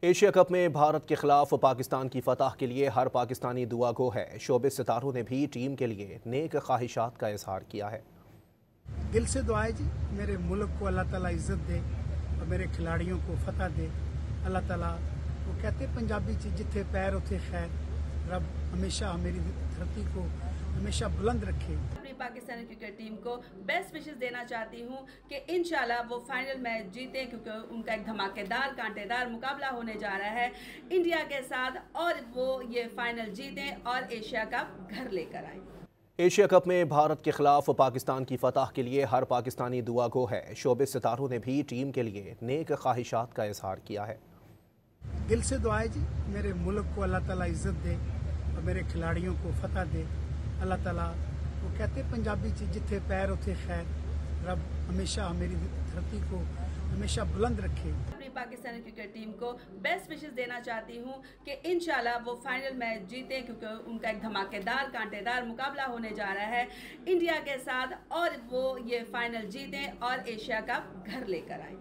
Asia cup में भारत के खिलाफ पाकिस्तान की फतह के लिए हर पाकिस्तानी दुआ गो है। शोबिस सितारों ने भी टीम के लिए नेक ख्वाहिशात का इजहार किया है। दिल से दुआ है जी, मेरे मुल्क को अल्लाह ताला इज्जत दे और मेरे खिलाड़ियों को फतह दे। अल्लाह ताला, वो कहते पंजाबी च जिथे पैर उथे खैर, रब हमेशा मेरी धरती को हमेशा बुलंद रखे। अपनी पाकिस्तानी क्रिकेट टीम को बेस्ट विशेस देना चाहती हूँ कि इंशाल्लाह वो फाइनल मैच जीते, क्योंकि उनका एक धमाकेदार कांटेदार मुकाबला होने जा रहा है इंडिया के साथ और वो ये फाइनल जीतें और एशिया कप घर लेकर आए। एशिया कप में भारत के खिलाफ पाकिस्तान की फतह के लिए हर पाकिस्तानी दुआ गो है। शोबिस सितारों ने भी टीम के लिए नेक ख्वाहिशात का इजहार किया है। दिल से दुआ है जी, मेरे मुल्क को अल्लाह ताला इज्जत दे और मेरे खिलाड़ियों को फतह दे। अल्लाह ताला, वो कहते पंजाबी च जिथे पैर उथे खैर, रब हमेशा मेरी धरती को हमेशा बुलंद रखे। अपनी पाकिस्तानी क्रिकेट टीम को बेस्ट विशेस देना चाहती हूँ कि इंशाल्लाह वो फाइनल मैच जीते, क्योंकि उनका एक धमाकेदार कांटेदार मुकाबला होने जा रहा है इंडिया के साथ और वो ये फाइनल जीतें और एशिया कप घर लेकर आए।